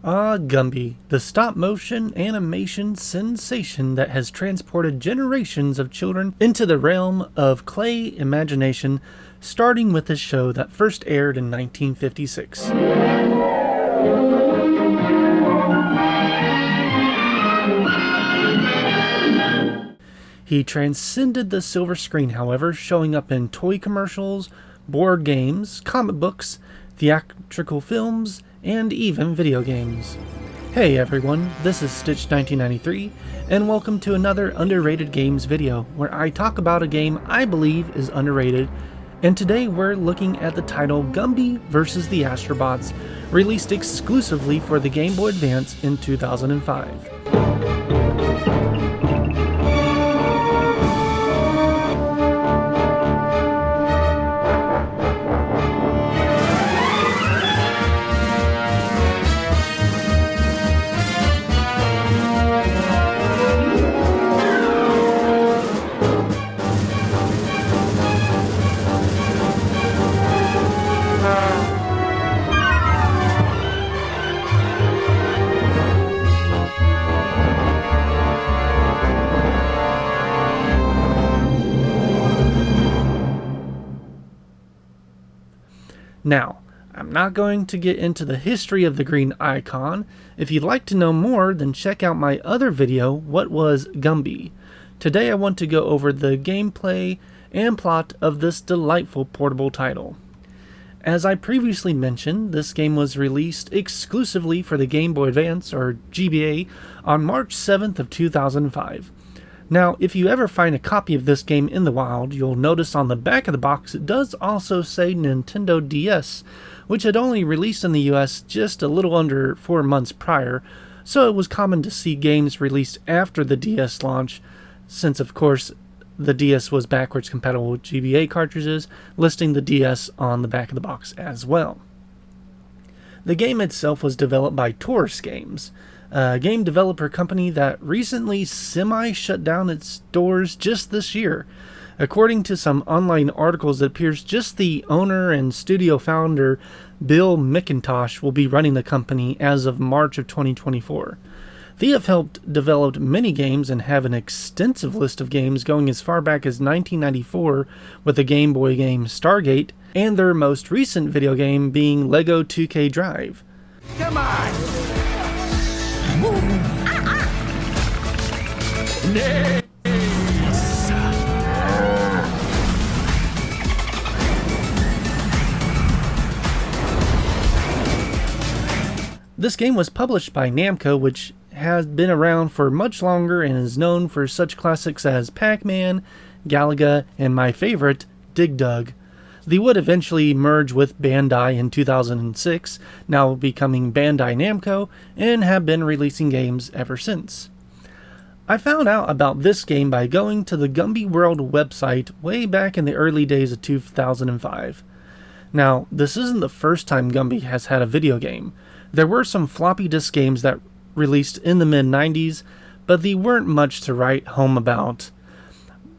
Gumby, the stop-motion animation sensation that has transported generations of children into the realm of clay imagination, starting with a show that first aired in 1956. He transcended the silver screen, however, showing up in toy commercials, board games, comic books, theatrical films, and even video games. Hey everyone, this is Stitch1993, and welcome to another Underrated Games video, where I talk about a game I believe is underrated, and today we're looking at the title Gumby vs. the Astrobots, released exclusively for the Game Boy Advance in 2005. Now, I'm not going to get into the history of the green icon. If you'd like to know more, then check out my other video, What Was Gumby? Today I want to go over the gameplay and plot of this delightful portable title. As I previously mentioned, this game was released exclusively for the Game Boy Advance, or GBA, on March 7th of 2005. Now, if you ever find a copy of this game in the wild, you'll notice on the back of the box it does also say Nintendo DS, which had only released in the US just a little under 4 months prior, so it was common to see games released after the DS launch, since of course the DS was backwards compatible with GBA cartridges, listing the DS on the back of the box as well. The game itself was developed by Taurus Games, a game developer company that recently semi-shut down its doors just this year. According to some online articles, it appears just the owner and studio founder Bill McIntosh will be running the company as of March of 2024. They have helped develop many games and have an extensive list of games going as far back as 1994 with the Game Boy game Stargate, and their most recent video game being Lego 2K Drive. Come on! This game was published by Namco, which has been around for much longer and is known for such classics as Pac-Man, Galaga, and my favorite, Dig Dug. They would eventually merge with Bandai in 2006, now becoming Bandai Namco, and have been releasing games ever since. I found out about this game by going to the Gumby World website way back in the early days of 2005. Now, this isn't the first time Gumby has had a video game. There were some floppy disk games that released in the mid-90s, but they weren't much to write home about.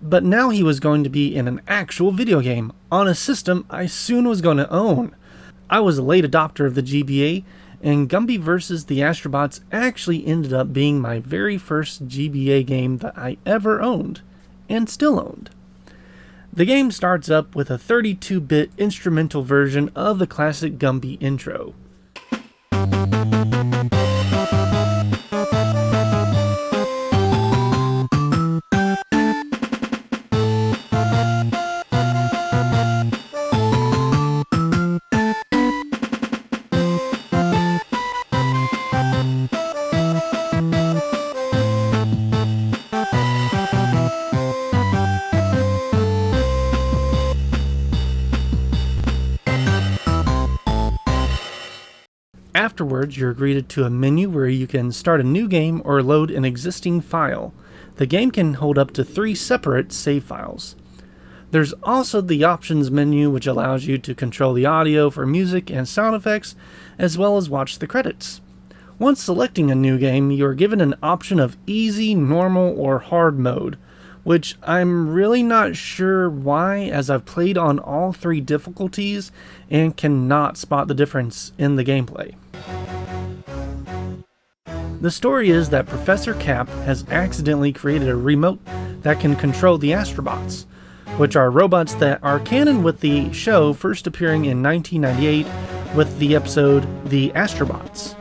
But now he was going to be in an actual video game, on a system I soon was going to own. I was a late adopter of the GBA, and Gumby vs. the Astrobots actually ended up being my very first GBA game that I ever owned, and still owned. The game starts up with a 32-bit instrumental version of the classic Gumby intro. Afterwards, you're greeted to a menu where you can start a new game or load an existing file. The game can hold up to 3 separate save files. There's also the options menu, which allows you to control the audio for music and sound effects, as well as watch the credits. Once selecting a new game, you are given an option of easy, normal, or hard mode, which I'm really not sure why, as I've played on all 3 difficulties and cannot spot the difference in the gameplay. The story is that Professor Cap has accidentally created a remote that can control the Astrobots, which are robots that are canon with the show first appearing in 1998 with the episode The Astrobots.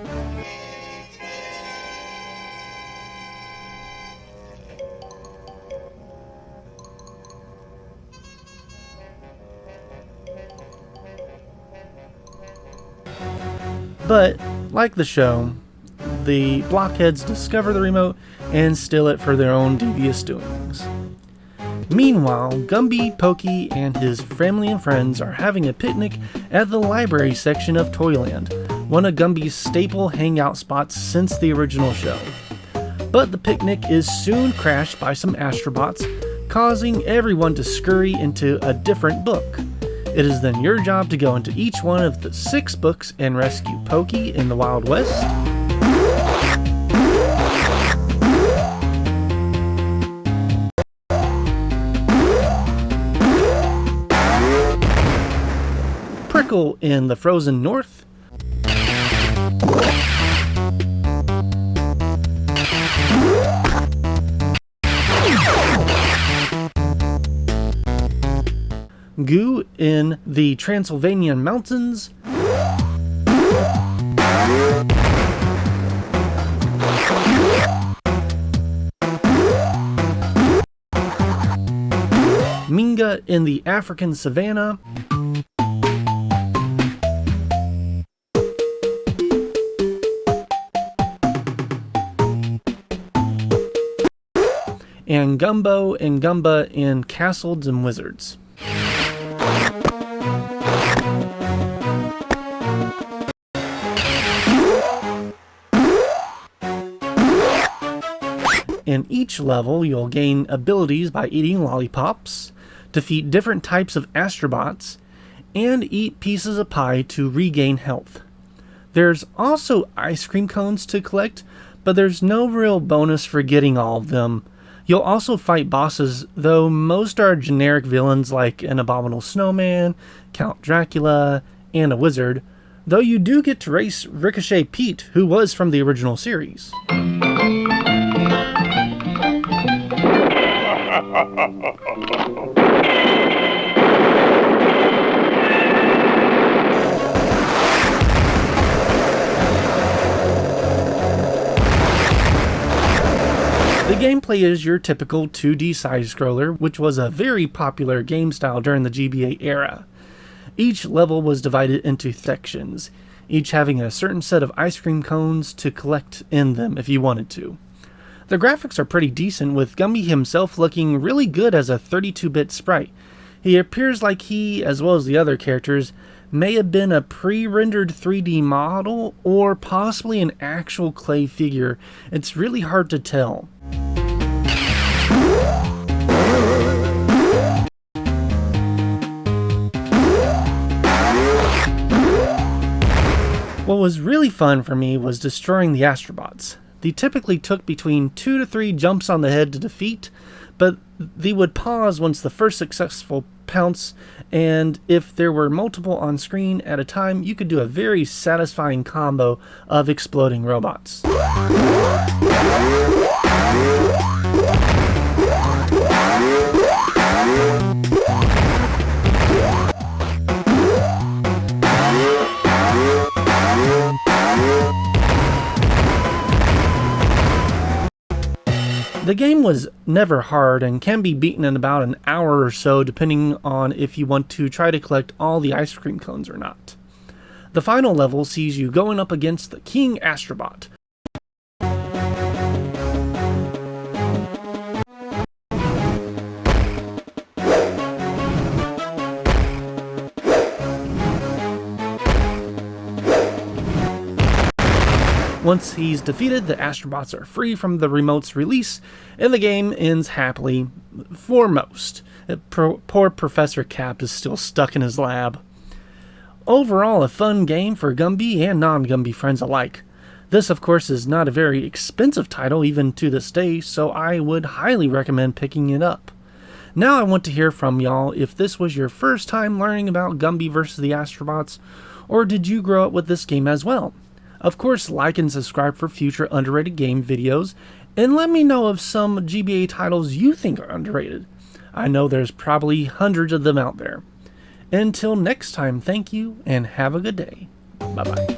But, like the show, the blockheads discover the remote and steal it for their own devious doings. Meanwhile, Gumby, Pokey, and his family and friends are having a picnic at the library section of Toyland, one of Gumby's staple hangout spots since the original show. But the picnic is soon crashed by some Astrobots, causing everyone to scurry into a different book. It is then your job to go into each one of the 6 books and rescue Pokey in the Wild West, Prickle in the Frozen North, Goo in the Transylvanian Mountains, Minga in the African Savannah, and Gumbo and Gumba in Castles and Wizards. In each level, you'll gain abilities by eating lollipops, defeat different types of Astrobots, and eat pieces of pie to regain health. There's also ice cream cones to collect, but there's no real bonus for getting all of them. You'll also fight bosses, though most are generic villains like an abominable snowman, Count Dracula, and a wizard, though you do get to race Ricochet Pete, who was from the original series. The gameplay is your typical 2D side-scroller, which was a very popular game style during the GBA era. Each level was divided into sections, each having a certain set of ice cream cones to collect in them if you wanted to. The graphics are pretty decent, with Gumby himself looking really good as a 32-bit sprite. He appears like he, as well as the other characters, may have been a pre-rendered 3D model or possibly an actual clay figure. It's really hard to tell. What was really fun for me was destroying the Astrobots. They typically took between 2 to 3 jumps on the head to defeat, but they would pause once the first successful pounce, and if there were multiple on screen at a time, you could do a very satisfying combo of exploding robots. The game was never hard and can be beaten in about an hour or so, depending on if you want to try to collect all the ice cream cones or not. The final level sees you going up against the King Astrobot. Once he's defeated, the Astrobots are free from the remote's release, and the game ends happily, for most. Poor Professor Cap is still stuck in his lab. Overall, a fun game for Gumby and non-Gumby friends alike. This, of course, is not a very expensive title even to this day, so I would highly recommend picking it up. Now I want to hear from y'all if this was your first time learning about Gumby vs. the Astrobots, or did you grow up with this game as well? Of course, like and subscribe for future underrated game videos, and let me know of some GBA titles you think are underrated. I know there's probably hundreds of them out there. Until next time, thank you and have a good day. Bye-bye.